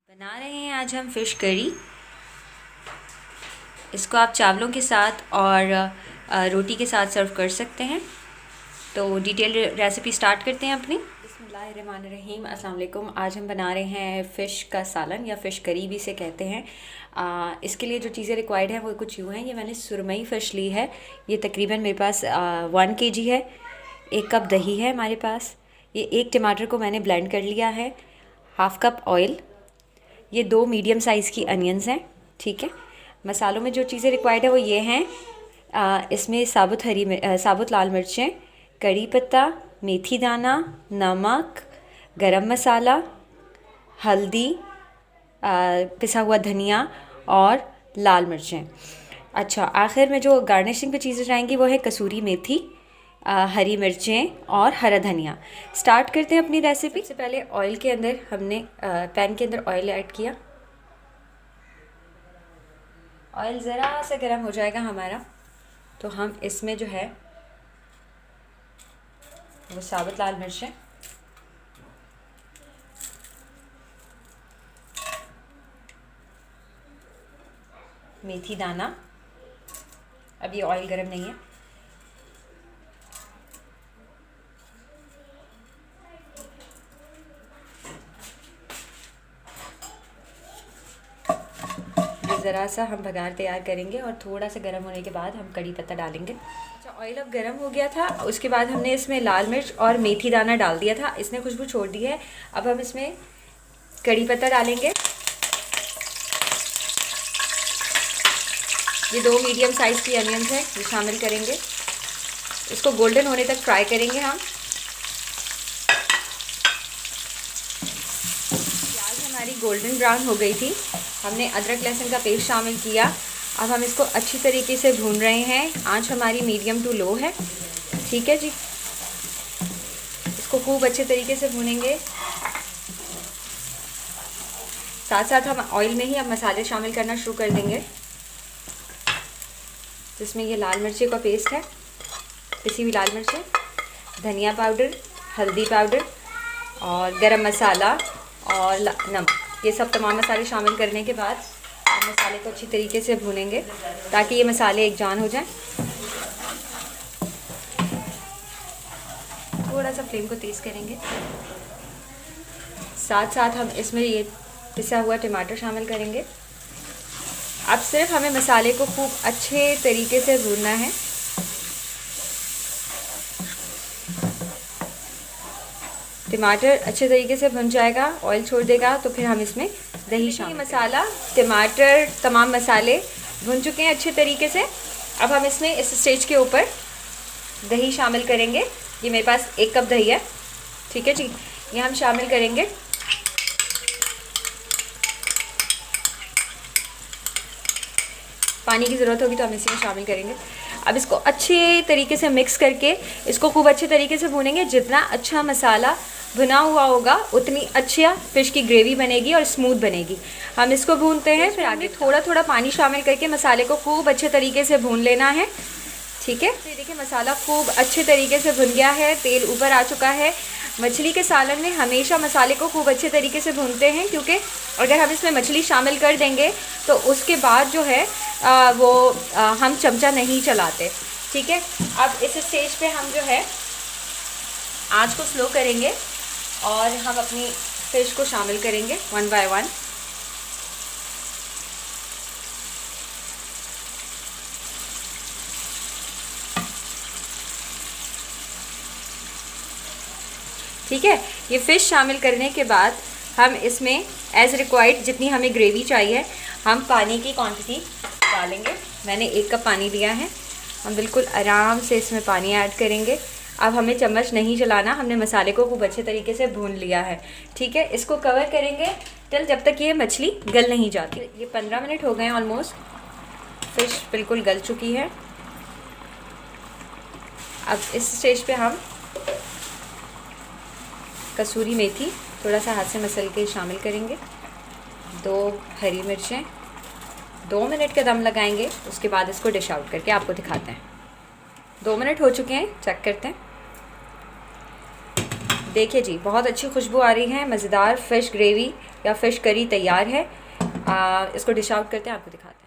बना रहे हैं आज हम फ़िश करी। इसको आप चावलों के साथ और रोटी के साथ सर्व कर सकते हैं। तो डिटेल रेसिपी स्टार्ट करते हैं अपनी। बिस्मिल्लाहिर्रहमानिर्रहीम, अस्सलाम वालेकुम। आज हम बना रहे हैं फ़िश का सालन या फ़िश करी भी इसे कहते हैं। इसके लिए जो चीज़ें रिक्वायर्ड हैं वो कुछ यूँ हैं। ये मैंने सुरमई फ़िश ली है। ये तकरीबन मेरे पास 1 kg है। 1 कप दही है हमारे पास। ये 1 टमाटर को मैंने ब्लेंड कर लिया है। 1/2 कप ऑयल। ये 2 मीडियम साइज़ की अनियंस हैं। ठीक है। मसालों में जो चीज़ें रिक्वायर्ड है वो ये हैं। इसमें साबुत लाल मिर्चें, कड़ी पत्ता, मेथी दाना, नमक, गरम मसाला, हल्दी, पिसा हुआ धनिया और लाल मिर्चें। अच्छा, आखिर में जो गार्निशिंग पे चीज़ें जाएंगी वो है कसूरी मेथी, हरी मिर्चें और हरा धनिया। स्टार्ट करते हैं अपनी रेसिपी। सबसे पहले ऑयल के अंदर हमने पैन के अंदर ऑयल ऐड किया। ऑयल ज़रा सा गर्म हो जाएगा हमारा तो हम इसमें जो है वो साबुत लाल मिर्चें, मेथी दाना, अब ये ऑयल गर्म नहीं है, ज़रा सा हम बघार तैयार करेंगे और थोड़ा सा गर्म होने के बाद हम कड़ी पत्ता डालेंगे। अच्छा, ऑयल अब गर्म हो गया था। उसके बाद हमने इसमें लाल मिर्च और मेथी दाना डाल दिया था। इसने खुशबू छोड़ दी है। अब हम इसमें कड़ी पत्ता डालेंगे। ये 2 मीडियम साइज़ की अनियंस हैं, ये शामिल करेंगे। इसको गोल्डन होने तक फ्राई करेंगे हम। प्याज हमारी गोल्डन ब्राउन हो गई थी। हमने अदरक लहसुन का पेस्ट शामिल किया। अब हम इसको अच्छी तरीके से भून रहे हैं। आंच हमारी मीडियम टू लो है। ठीक है जी। इसको खूब अच्छे तरीके से भूनेंगे। साथ साथ हम ऑयल में ही अब मसाले शामिल करना शुरू कर देंगे। जिसमें ये लाल मिर्ची का पेस्ट है, पिसी हुई लाल मिर्चें, धनिया पाउडर, हल्दी पाउडर और गरम मसाला और नमक, ये सब तमाम मसाले शामिल करने के बाद हम मसाले को अच्छी तरीके से भूनेंगे ताकि ये मसाले एक जान हो जाएं। थोड़ा सा फ्लेम को तेज़ करेंगे। साथ साथ हम इसमें ये पिसा हुआ टमाटर शामिल करेंगे। अब सिर्फ हमें मसाले को खूब अच्छे तरीके से भूनना है। टमाटर अच्छे तरीके से भुन जाएगा, ऑयल छोड़ देगा तो फिर हम इसमें दही शामिल। मसाला, टमाटर, तमाम मसाले भुन चुके हैं अच्छे तरीके से। अब हम इसमें इस स्टेज के ऊपर दही शामिल करेंगे। ये मेरे पास 1 कप दही है। ठीक है जी। ये हम शामिल करेंगे। पानी की ज़रूरत होगी तो हम इसी में शामिल करेंगे। अब इसको अच्छे तरीके से मिक्स करके इसको खूब अच्छे तरीके से भूनेंगे। जितना अच्छा मसाला भुना हुआ होगा उतनी अच्छा फ़िश की ग्रेवी बनेगी और स्मूथ बनेगी। हम इसको भूनते हैं। फिर आगे थोड़ा थोड़ा पानी शामिल करके मसाले को खूब अच्छे तरीके से भून लेना है। ठीक है। तो देखिए मसाला खूब अच्छे तरीके से भुन गया है, तेल ऊपर आ चुका है। मछली के सालन में हमेशा मसाले को खूब अच्छे तरीके से भूनते हैं, क्योंकि अगर हम इसमें मछली शामिल कर देंगे तो उसके बाद जो है हम चमचा नहीं चलाते। ठीक है। अब इस स्टेज पे हम जो है आंच को स्लो करेंगे और हम अपनी फ़िश को शामिल करेंगे 1 बाय 1। ठीक है। ये फ़िश शामिल करने के बाद हम इसमें एज़ रिक्वायर्ड जितनी हमें ग्रेवी चाहिए हम पानी की क्वांटिटी डालेंगे। मैंने 1 कप पानी लिया है। हम बिल्कुल आराम से इसमें पानी ऐड करेंगे। अब हमें चम्मच नहीं चलाना, हमने मसाले को खूब अच्छे तरीके से भून लिया है। ठीक है। इसको कवर करेंगे टिल जब तक ये मछली गल नहीं जाती। ये 15 मिनट हो गए ऑलमोस्ट। फ़िश बिल्कुल गल चुकी है। अब इस स्टेज पे हम कसूरी मेथी थोड़ा सा हाथ से मसल के शामिल करेंगे। 2 हरी मिर्चें, 2 मिनट का दम लगाएंगे। उसके बाद इसको डिश आउट करके आपको दिखाते हैं। 2 मिनट हो चुके हैं, चेक करते हैं। देखिए जी, बहुत अच्छी खुशबू आ रही है। मज़ेदार फ़िश ग्रेवी या फ़िश करी तैयार है। इसको डिश आउट करते हैं, आपको दिखाते हैं।